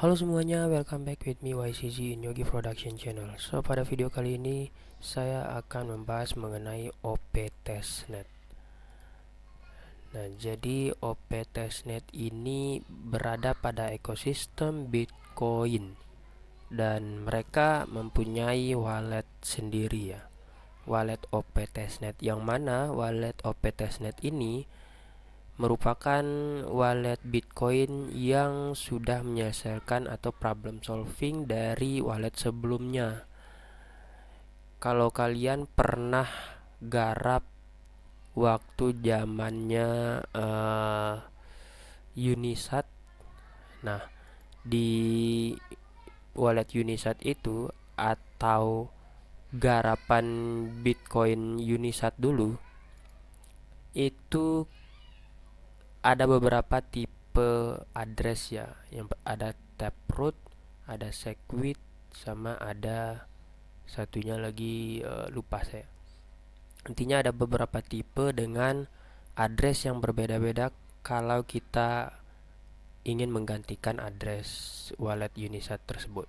Halo semuanya, welcome back with me YCZ in Yogi Production Channel. So pada video kali ini saya akan membahas mengenai OP Testnet. Nah, jadi OP Testnet ini berada pada ekosistem Bitcoin dan mereka mempunyai wallet sendiri ya. Wallet OP Testnet, yang mana wallet OP Testnet ini merupakan wallet Bitcoin yang sudah menyelesaikan atau problem solving dari wallet sebelumnya. Kalau kalian pernah garap waktu zamannya Unisat, nah di wallet Unisat itu atau garapan Bitcoin Unisat dulu itu ada beberapa tipe address ya, yang ada Taproot, ada Segwit, sama ada satunya lagi lupa saya. Intinya ada beberapa tipe dengan address yang berbeda-beda kalau kita ingin menggantikan address wallet Unisat tersebut,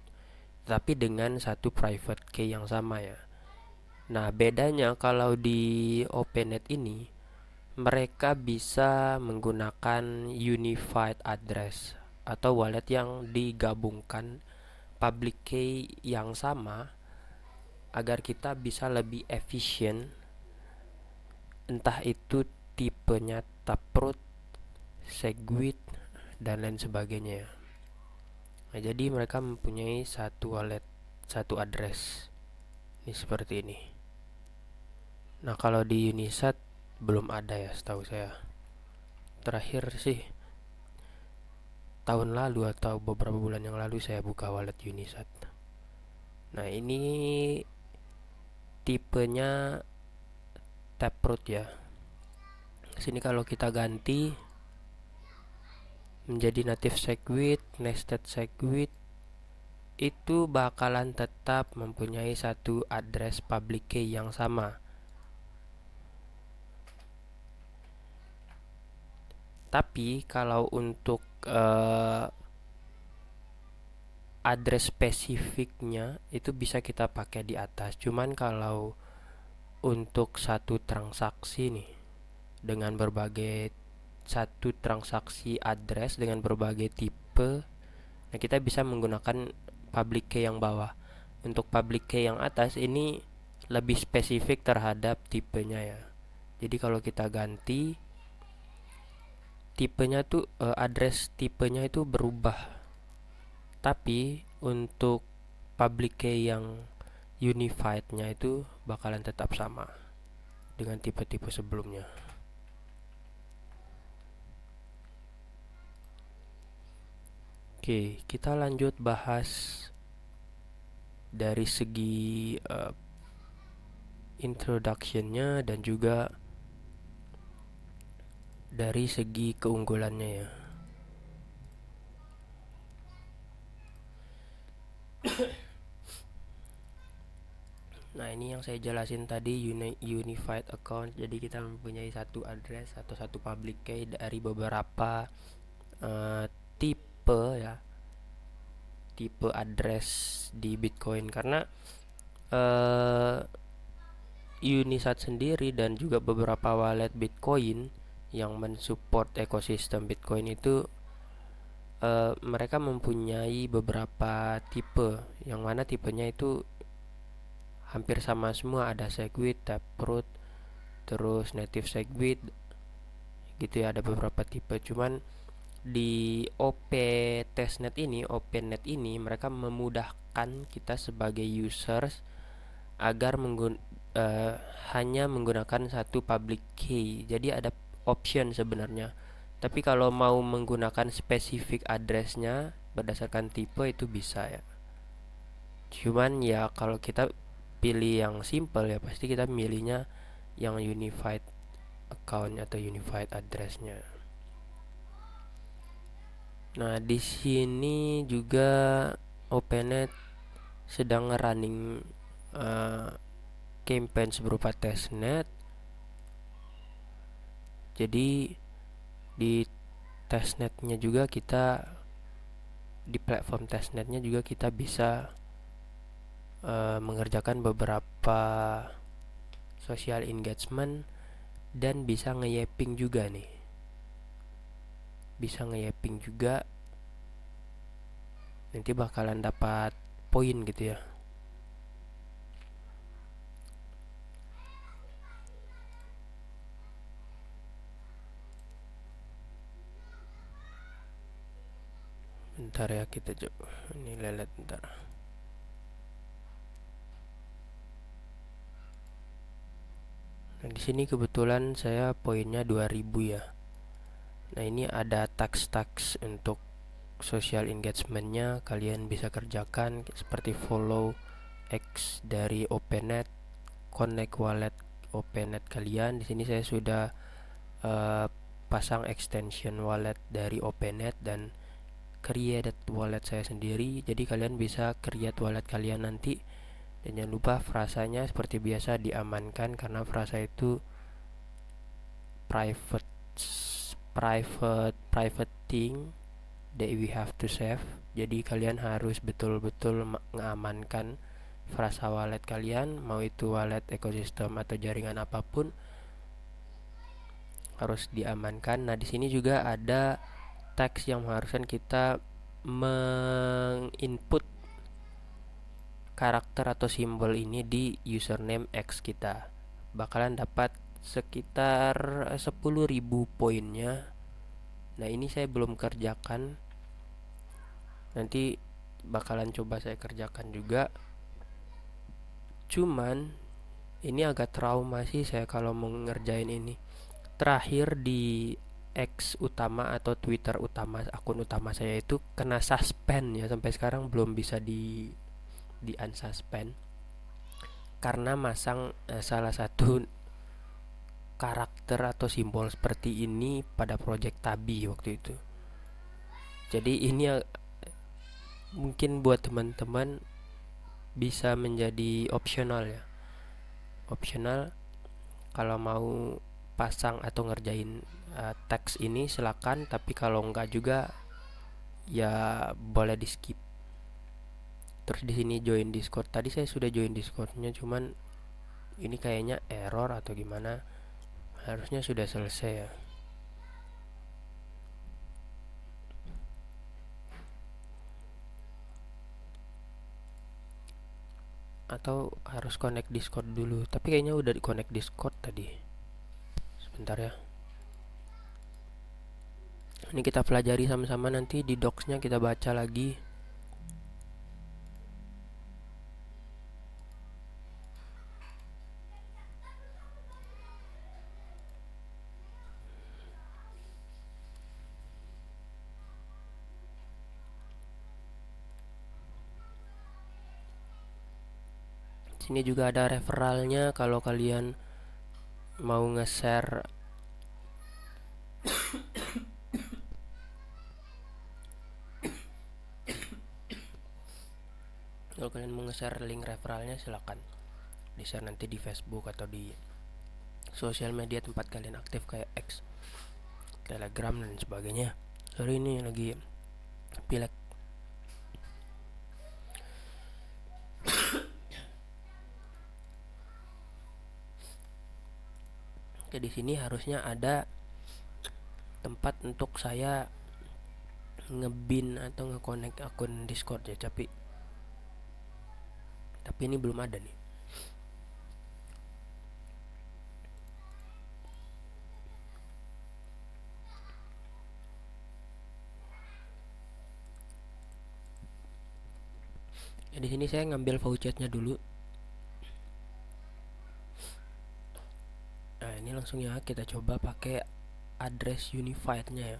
tapi dengan satu private key yang sama ya. Nah, bedanya kalau di OpenNet ini mereka bisa menggunakan unified address atau wallet yang digabungkan public key yang sama agar kita bisa lebih efisien, entah itu tipenya Taproot, Segwit, dan lain sebagainya. Nah, jadi mereka mempunyai satu wallet, satu address. Ini seperti ini. Nah, kalau di Unisat belum ada ya, setahu saya. Terakhir sih tahun lalu atau beberapa bulan yang lalu saya buka wallet Unisat. Nah, ini tipenya Taproot ya. Sini kalau kita ganti menjadi native Segwit, nested Segwit, itu bakalan tetap mempunyai satu address public key yang sama. Tapi kalau untuk address spesifiknya itu bisa kita pakai di atas. Cuman kalau untuk satu transaksi nih dengan berbagai satu transaksi address dengan berbagai tipe, nah kita bisa menggunakan public key yang bawah. Untuk public key yang atas ini lebih spesifik terhadap tipenya ya. Jadi kalau kita ganti tipenya tuh address tipenya itu berubah. Tapi untuk public key yang unified-nya itu bakalan tetap sama dengan tipe-tipe sebelumnya. Oke, kita lanjut bahas dari segi introduction-nya dan juga dari segi keunggulannya ya. Nah, ini yang saya jelasin tadi, unified account. Jadi kita mempunyai satu address atau satu public key dari beberapa tipe ya, tipe address di Bitcoin. Karena Unisat sendiri dan juga beberapa wallet Bitcoin yang mensupport ekosistem Bitcoin itu mereka mempunyai beberapa tipe, yang mana tipenya itu hampir sama semua. Ada Segwit, Taproot, terus native Segwit gitu ya, ada beberapa tipe. Cuman di OP Testnet ini, OpenNet ini, mereka memudahkan kita sebagai users agar hanya menggunakan satu public key. Jadi ada option sebenarnya. Tapi kalau mau menggunakan spesifik addressnya berdasarkan tipe itu bisa ya. Cuman ya kalau kita pilih yang simple ya pasti kita milihnya yang unified account atau unified addressnya. Nah, di sini juga OpenNet sedang running campaign berupa testnet. Jadi di testnetnya juga kita di platform testnetnya juga kita bisa mengerjakan beberapa social engagement dan bisa nge-yapping juga nih. Bisa nge-yapping juga, nanti bakalan dapat poin gitu ya. Bentar ya, kita coba ini lelet bentar. Nah, di sini kebetulan saya poinnya 2000 ya. Nah, ini ada tax untuk social engagementnya, kalian bisa kerjakan seperti follow X dari OpenNet, connect wallet OpenNet kalian. Di sini saya sudah uh, pasang extension wallet dari OpenNet dan create wallet saya sendiri. Jadi kalian bisa create wallet kalian nanti. Dan jangan lupa frasanya seperti biasa diamankan, karena frasa itu private private thing that we have to save. Jadi kalian harus betul-betul mengamankan frasa wallet kalian, mau itu wallet ekosistem atau jaringan apapun harus diamankan. Nah, di sini juga ada teks yang mengharuskan kita menginput karakter atau simbol ini di username X kita. Bakalan dapat sekitar 10.000 poinnya. Nah, ini saya belum kerjakan. Nanti bakalan coba saya kerjakan juga. Cuman ini agak trauma sih saya kalau mau ngerjain ini. Terakhir di X utama atau Twitter utama, akun utama saya itu kena suspend ya, sampai sekarang belum bisa di unsuspend karena masang salah satu karakter atau simbol seperti ini pada project Tabi waktu itu. Jadi ini mungkin buat teman-teman bisa menjadi opsional ya. Opsional kalau mau pasang atau ngerjain teks ini silakan, tapi kalau enggak juga ya boleh di skip. Terus di sini join Discord. Tadi saya sudah join Discordnya, cuman ini kayaknya error atau gimana. Harusnya sudah selesai ya. Atau harus connect Discord dulu. Tapi kayaknya udah di connect Discord tadi. Sebentar ya. Ini kita pelajari sama-sama, nanti di docs-nya kita baca lagi. Sini juga ada referralnya kalau kalian mau nge-share kalau kalian mau nge-share link referralnya silakan di-share nanti di Facebook atau di sosial media tempat kalian aktif kayak X, Telegram dan sebagainya. Sorry, ini lagi pilek. Oke, di sini harusnya ada tempat untuk saya ngebin atau nge-connect akun Discord ya, tapi ini belum ada nih. Ya, di sini saya ngambil vouchernya dulu. Nah, ini langsung ya kita coba pakai address unified-nya ya.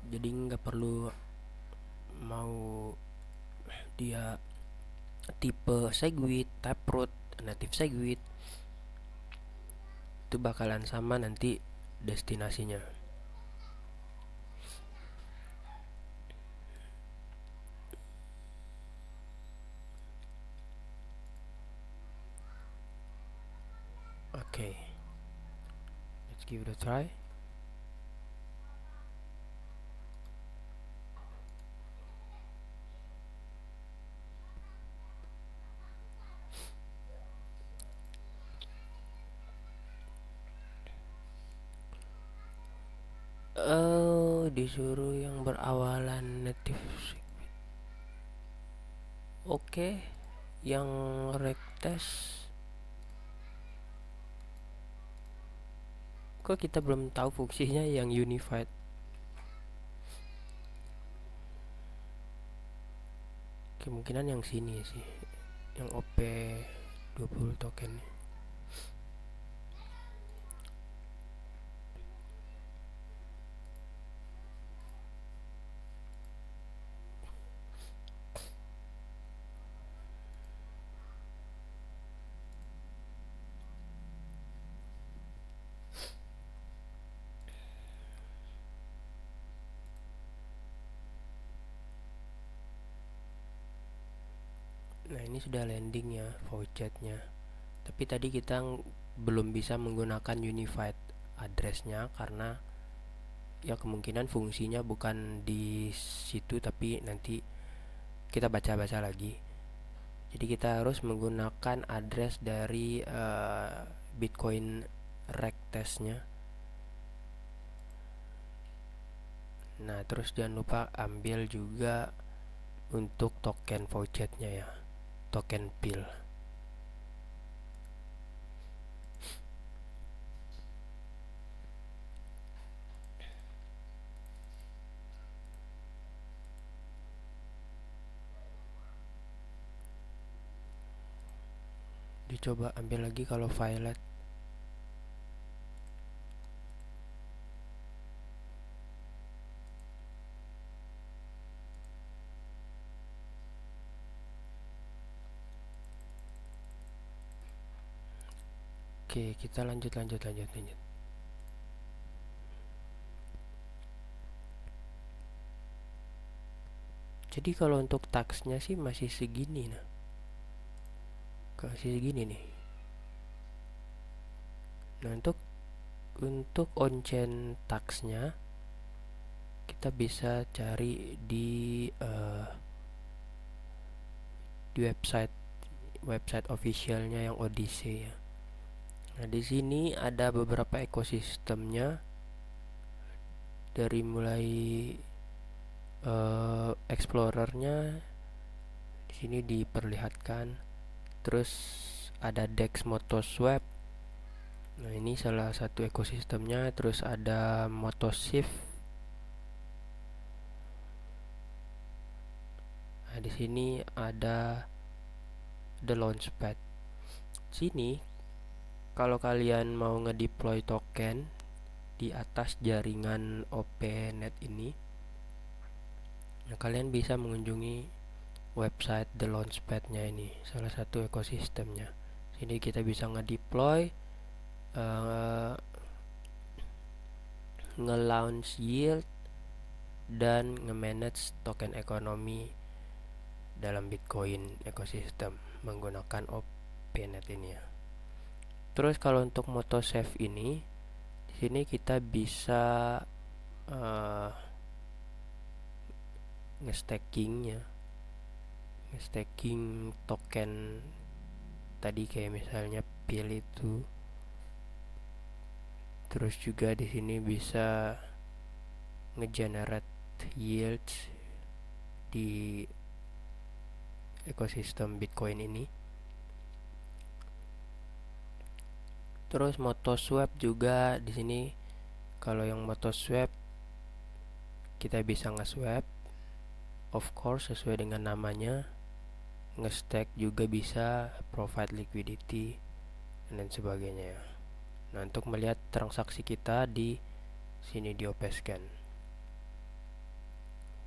Jadi nggak perlu mau dia tipe Segwit, Taproot, Native Segwit, itu bakalan sama nanti destinasinya. Oke, let's give it a try. Disuruh yang berawalan native. Oke, yang rectest. Kok kita belum tahu fungsinya yang unified? Kemungkinan yang sini sih, yang OP 20 token. Nah, ini sudah landing ya vouchernya. Tapi tadi kita belum bisa menggunakan unified addressnya karena ya kemungkinan fungsinya bukan di situ, tapi nanti kita baca-baca lagi. Jadi kita harus menggunakan address dari Bitcoin rectestnya. Nah, terus jangan lupa ambil juga untuk token vouchernya ya, token PIL. Dicoba ambil lagi kalau violet. Oke, kita lanjut. Jadi kalau untuk taxnya sih masih segini nah. Masih segini nih. Nah, untuk on-chain taxnya kita bisa cari di website officialnya yang Odyssey ya. Nah, di sini ada beberapa ekosistemnya dari mulai explorernya di sini diperlihatkan. Terus ada Dex Motoswap. Nah, ini salah satu ekosistemnya. Terus ada Motoshift. Nah, di sini ada The Launchpad. Sini kalau kalian mau ngedeploy token di atas jaringan OPNet ini, nah kalian bisa mengunjungi website The Launchpad-nya ini, salah satu ekosistemnya. Sini kita bisa ngedeploy, nge-launch yield, dan nge-manage token ekonomi dalam Bitcoin ekosistem menggunakan OPNet ini ya. Terus kalau untuk Motosave ini, di sini kita bisa nge-staking token tadi kayak misalnya PIL itu. Terus juga di sini bisa nge-generate yields di ekosistem Bitcoin ini. Terus Motoswap juga di sini. Kalau yang Motoswap kita bisa nge-swap, of course sesuai dengan namanya. Nge-stack juga bisa, provide liquidity dan sebagainya. Nah, untuk melihat transaksi kita di sini di Opescan.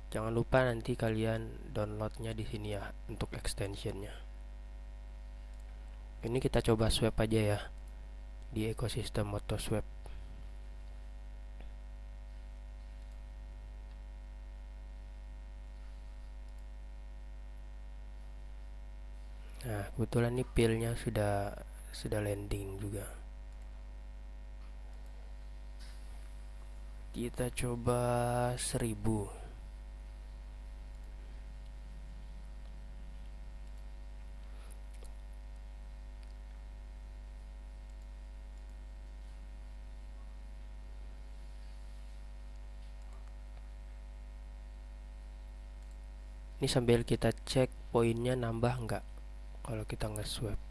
Jangan lupa nanti kalian downloadnya di sini ya untuk extensionnya. Ini kita coba swap aja ya di ekosistem Motoswap. Nah, kebetulan nih pilnya sudah landing juga. Kita coba 1000. Ini sambil kita cek poinnya nambah nggak kalau kita nge-swap.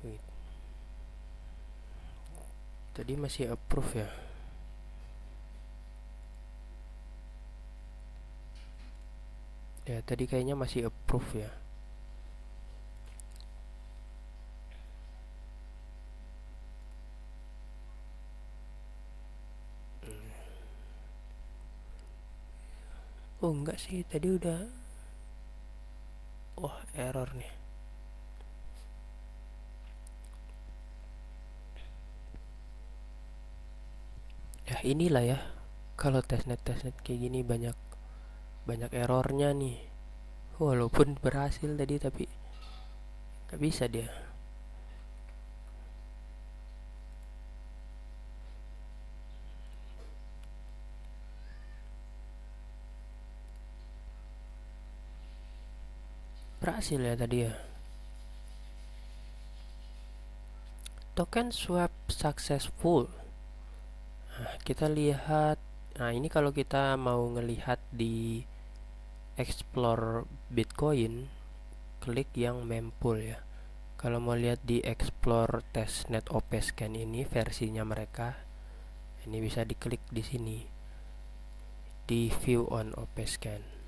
Wait. Tadi masih approve ya. Ya tadi kayaknya masih approve ya. Oh enggak sih, tadi udah. Wah, error nih. Ya inilah ya, kalau testnet kayak gini banyak banyak errornya nih. Walaupun berhasil tadi tapi nggak bisa dia. Berhasil ya tadi ya. Token swap successful. Nah, kita lihat. Nah, ini kalau kita mau ngelihat di explore Bitcoin, klik yang mempool ya. Kalau mau lihat di explore testnet Opscan ini versinya mereka, ini bisa diklik di sini di view on Opscan.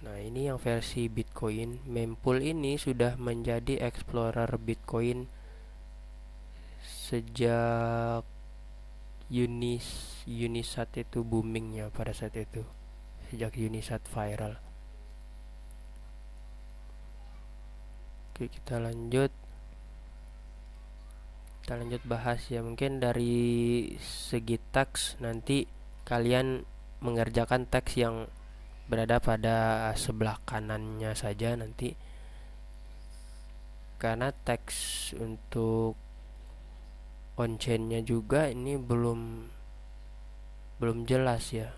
Nah, ini yang versi Bitcoin. Mempool ini sudah menjadi explorer Bitcoin sejak Unisat itu boomingnya pada saat itu. Sejak Unisat viral. Oke, kita lanjut. Kita lanjut bahas ya. Mungkin dari segi teks nanti kalian mengerjakan teks yang berada pada sebelah kanannya saja nanti, karena teks untuk on-chain-nya juga ini belum jelas ya.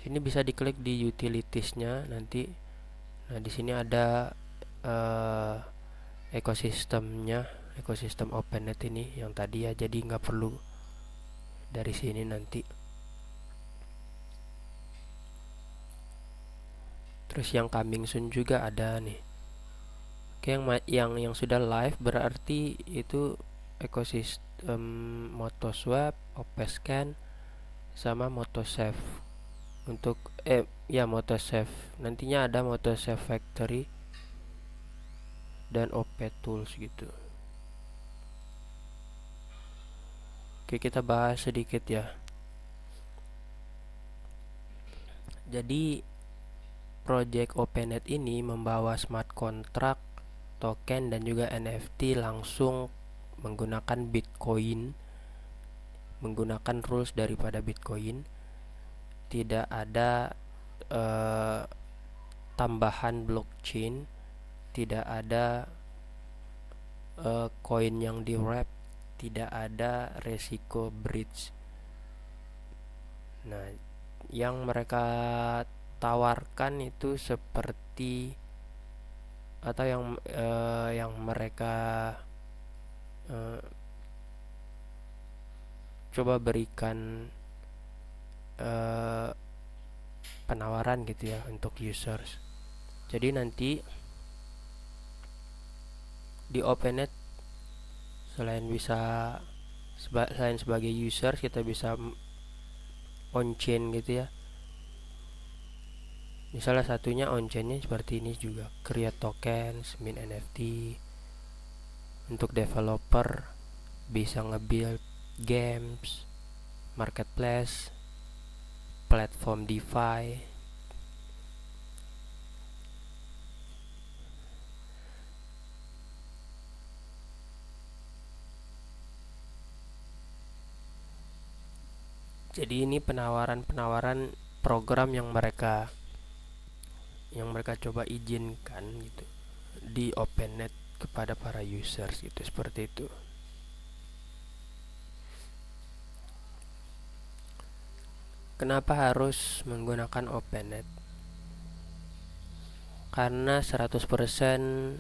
Sini bisa diklik di utilities-nya nanti. Nah, di sini ada ekosistemnya, ekosistem OpenNet ini yang tadi ya, jadi nggak perlu dari sini nanti. Terus yang coming soon juga ada nih. Oke, yang sudah live berarti itu ekosistem Motoswap, Opscan, sama Motosave. Untuk ya Motosave. Nantinya ada Motosave Factory dan OP Tools gitu. Oke, kita bahas sedikit ya. Jadi project OpenNet ini membawa smart contract, token dan juga NFT langsung menggunakan Bitcoin, menggunakan rules daripada Bitcoin. Tidak ada tambahan blockchain, tidak ada koin yang di wrap, tidak ada resiko bridge. Nah, yang mereka tawarkan itu seperti, atau yang mereka uh, coba berikan uh, penawaran gitu ya untuk users. Jadi nanti di OpenNet selain sebagai user kita bisa on chain gitu ya. Misalnya satunya on chainnya seperti ini juga, create tokens, mint NFT. Untuk developer bisa nge-build games, marketplace, platform DeFi. Jadi ini penawaran-penawaran program yang mereka coba izinkan gitu di OpenNet kepada para users gitu, seperti itu. Kenapa harus menggunakan OpenNet? karena 100%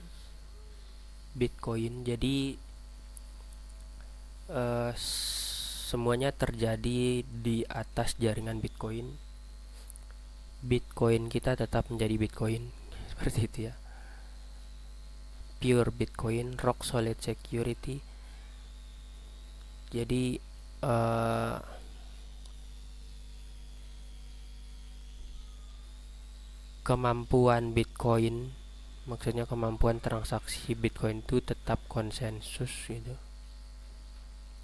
Bitcoin. Jadi semuanya terjadi di atas jaringan Bitcoin. Bitcoin kita tetap menjadi Bitcoin seperti itu ya. Pure Bitcoin, rock solid security. Jadi kemampuan Bitcoin, maksudnya kemampuan transaksi Bitcoin itu tetap konsensus gitu.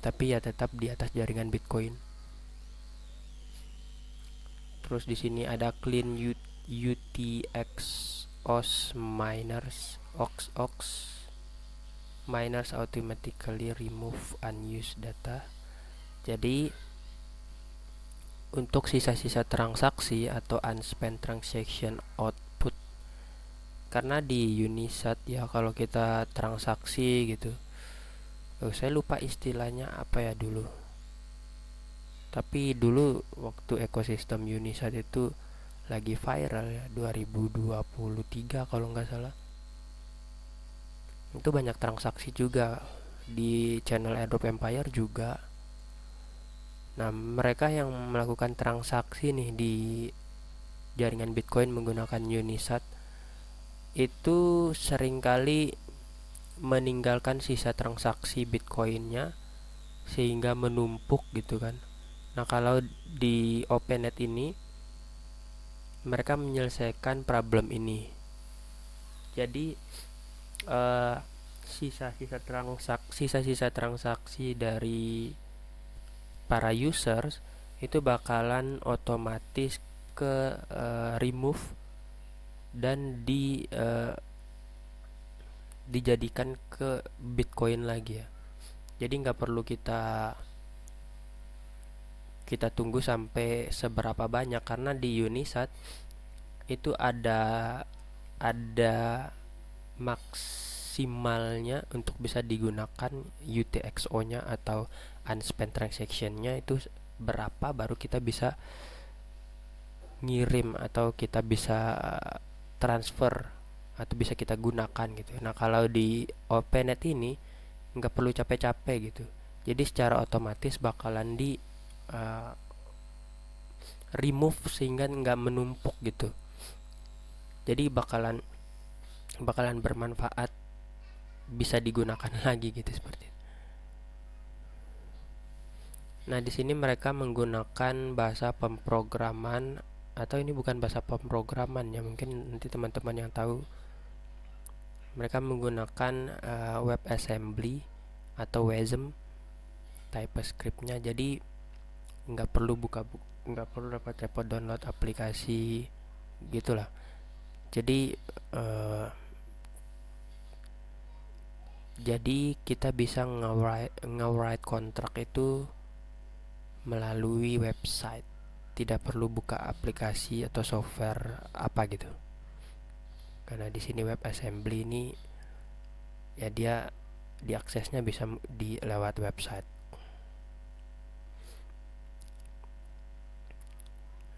Tapi ya tetap di atas jaringan Bitcoin. Terus di sini ada clean UTX OS miners miners automatically remove unused data. Jadi untuk sisa-sisa transaksi atau unspent transaction output, karena di Unisat ya kalau kita transaksi gitu, saya lupa istilahnya apa ya dulu, tapi dulu waktu ekosistem Unisat itu lagi viral ya, 2023 kalau nggak salah, itu banyak transaksi juga di channel Airdrop Empire juga. Nah, mereka yang melakukan transaksi nih di jaringan Bitcoin menggunakan Unisat itu seringkali meninggalkan sisa transaksi Bitcoinnya sehingga menumpuk gitu kan. Nah, kalau di OpenNet ini mereka menyelesaikan problem ini. Jadi sisa-sisa transaksi dari para users itu bakalan otomatis ke remove dan dijadikan ke Bitcoin lagi ya. Jadi nggak perlu kita tunggu sampai seberapa banyak, karena di Unisat itu ada maksimalnya untuk bisa digunakan UTXO-nya atau unspent transaction-nya itu berapa baru kita bisa ngirim atau kita bisa transfer atau bisa kita gunakan gitu. Nah, kalau di OpenNet ini nggak perlu capek-capek gitu. Jadi secara otomatis bakalan di remove sehingga nggak menumpuk gitu. Jadi bakalan bermanfaat, bisa digunakan lagi gitu seperti itu. Nah, di sini mereka menggunakan bahasa pemrograman, atau ini bukan bahasa pemrograman ya, mungkin nanti teman-teman yang tahu. Mereka menggunakan WebAssembly atau WASM TypeScript-nya. Jadi nggak perlu nggak perlu repot-repot download aplikasi gitulah. Jadi kita bisa nge-write kontrak itu melalui website, tidak perlu buka aplikasi atau software apa gitu. Karena di sini WebAssembly ini ya dia diaksesnya bisa lewat website.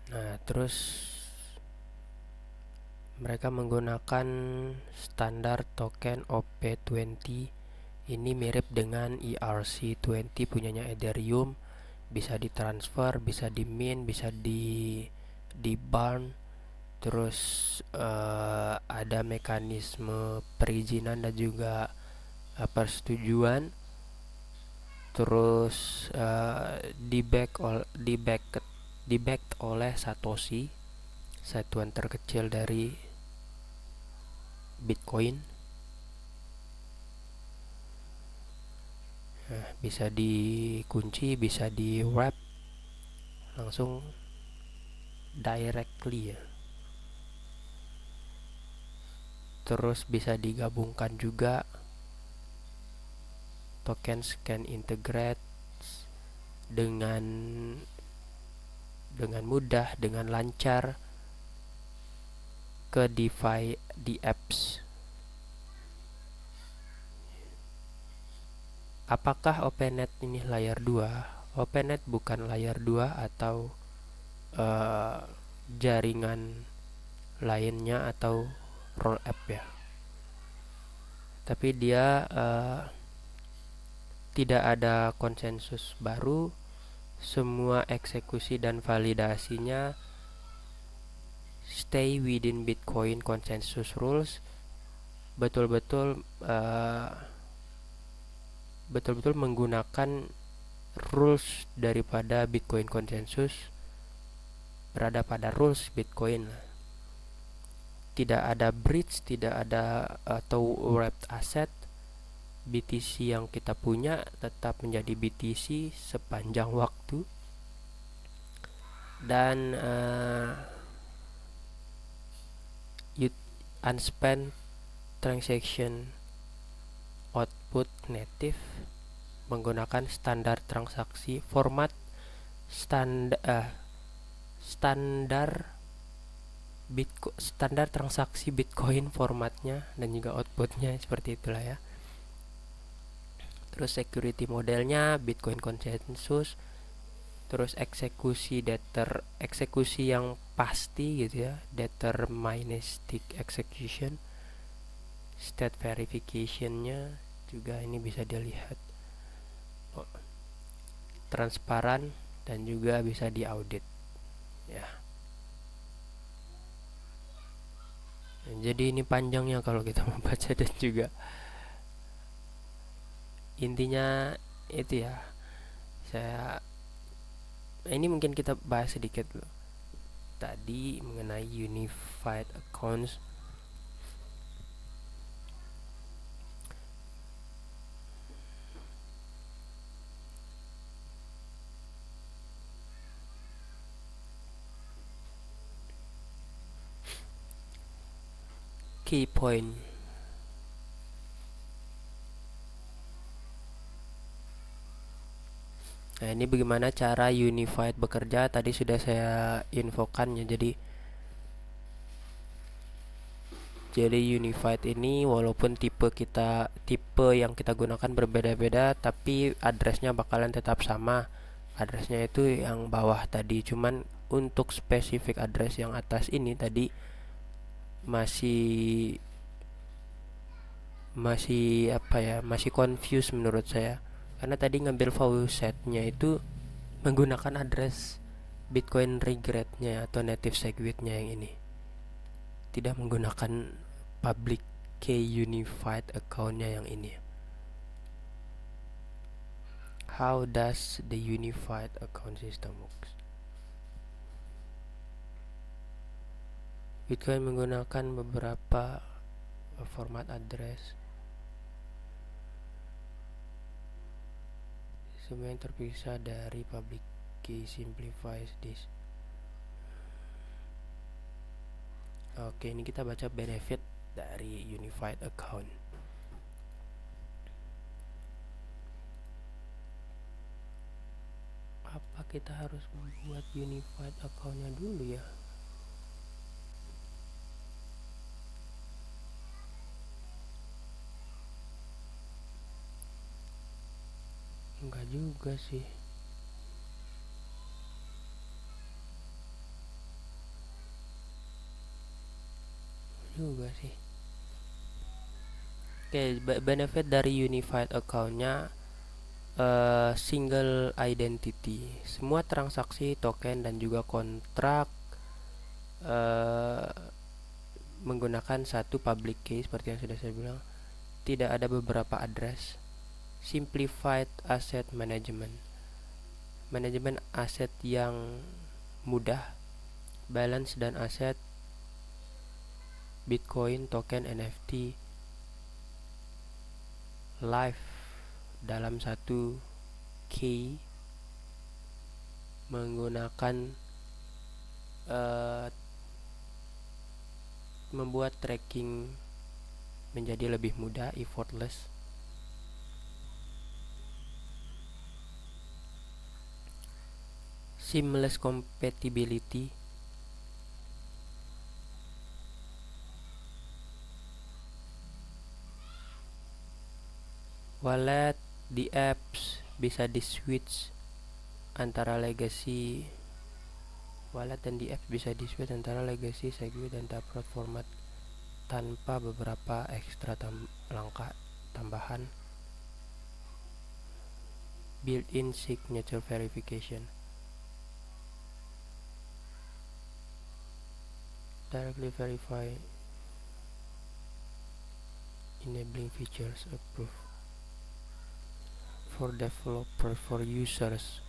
Nah, terus mereka menggunakan standar token OP20. Ini mirip dengan ERC20 punyanya Ethereum. Bisa ditransfer, bisa di mint, bisa di burn. Terus ada mekanisme perizinan dan juga persetujuan. Terus di-backed oleh Satoshi, satuan terkecil dari Bitcoin. Nah, bisa dikunci, bisa di wrap langsung directly ya. Terus bisa digabungkan juga, tokens can integrate dengan mudah, dengan lancar ke DeFi di apps. Apakah OpenNet ini layer 2? OpenNet bukan layer 2 atau jaringan lainnya atau roll up ya. Tapi dia tidak ada konsensus baru. Semua eksekusi dan validasinya stay within Bitcoin consensus rules. Betul-betul menggunakan rules daripada Bitcoin consensus, berada pada rules Bitcoin. Tidak ada bridge, tidak ada atau wrapped asset. BTC yang kita punya tetap menjadi BTC sepanjang waktu, dan unspent transaction output native menggunakan standar transaksi format standar transaksi Bitcoin formatnya dan juga outputnya seperti itulah ya. Terus security modelnya Bitcoin consensus, terus eksekusi yang pasti gitu ya, deterministic execution, state verificationnya juga ini bisa dilihat, transparan dan juga bisa diaudit ya. Jadi ini panjangnya kalau kita membaca, dan juga intinya itu ya. Ini mungkin kita bahas sedikit dulu tadi mengenai unified accounts. Key point. Nah, ini bagaimana cara unified bekerja, tadi sudah saya infokan ya. Jadi unified ini walaupun tipe yang kita gunakan berbeda-beda, tapi addressnya bakalan tetap sama. Addressnya itu yang bawah tadi, cuman untuk spesifik address yang atas ini tadi masih confuse menurut saya, karena tadi ngambil faucetnya itu menggunakan address Bitcoin regret-nya atau native SegWit-nya yang ini, tidak menggunakan public key unified account-nya yang ini. How does the unified account system works? Bitcoin menggunakan beberapa format address, semua yang terpisah dari public key simplifies this. Oke, ini kita baca benefit dari unified account. Apa kita harus membuat unified account-nya dulu ya? Enggak juga sih. Oke, benefit dari unified account-nya single identity. Semua transaksi, token dan juga kontrak menggunakan satu public key seperti yang sudah saya bilang. Tidak ada beberapa address. Simplified asset management. Manajemen aset yang mudah. Balance dan aset Bitcoin, token, NFT live dalam satu key menggunakan membuat tracking menjadi lebih mudah, effortless. Seamless compatibility. Wallet di apps bisa di switch antara legacy wallet, dan di apps bisa di switch antara legacy, SegWit dan Taproot format. tanpa beberapa ekstra langkah tambahan built-in signature verification. Directly verify enabling features approved for developer for users.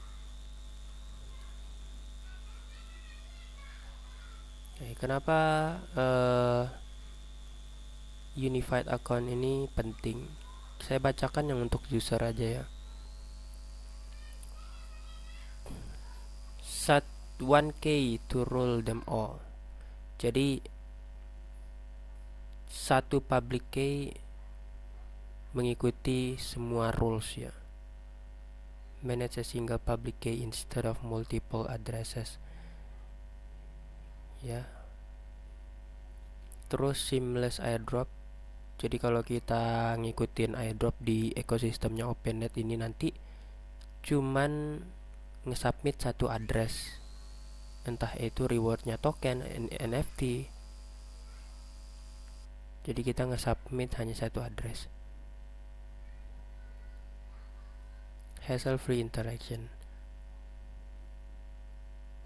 Kenapa unified account ini penting? Saya bacakan yang untuk user aja ya. 1K to rule them all. Jadi satu public key mengikuti semua rules ya. Manage a single public key instead of multiple addresses. Ya. Terus seamless airdrop. Jadi kalau kita ngikutin airdrop di ekosistemnya OpenNet ini nanti cuman nge-submit satu address. Entah itu rewardnya token, NFT. Jadi kita nge-submit hanya satu address. Hassle-free interaction.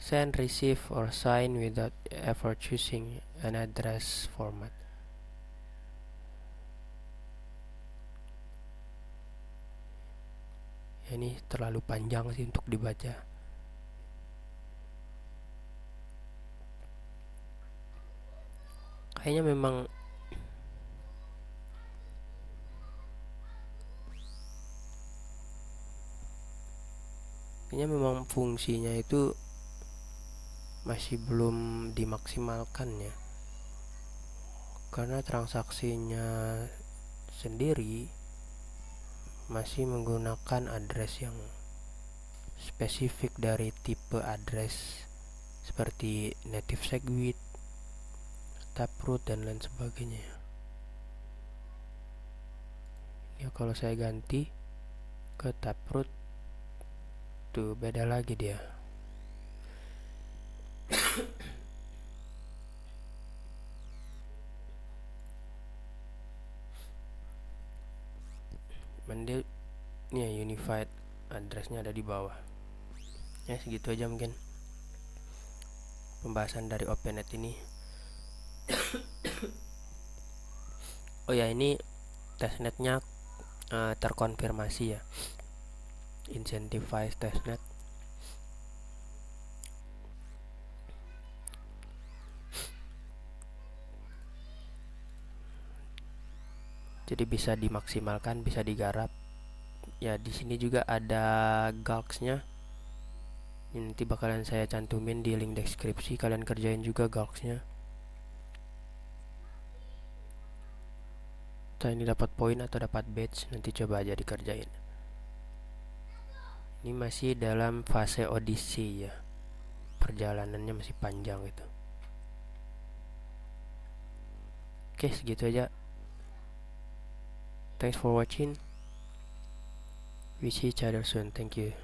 Send, receive, or sign without ever choosing an address format. Ini terlalu panjang sih untuk dibaca. Kayaknya memang fungsinya itu masih belum dimaksimalkan ya, karena transaksinya sendiri masih menggunakan address yang spesifik dari tipe address seperti native SegWit, taproot, dan lain sebagainya. Ya kalau saya ganti ke taproot tuh beda lagi dia. Mending ya unified addressnya ada di bawah. Ya segitu aja mungkin pembahasan dari OpenNet ini. Oh ya, ini testnetnya terkonfirmasi ya, incentivized testnet. Jadi bisa dimaksimalkan, bisa digarap. Ya di sini juga ada galksnya. Nanti bakalan saya cantumin di link deskripsi. Kalian kerjain juga galksnya. Entah ini dapat poin atau dapat badge, nanti coba aja dikerjain. Ini masih dalam fase audisi ya. Perjalanannya masih panjang gitu. Oke, segitu aja. Thanks for watching. We see each other soon. Thank you.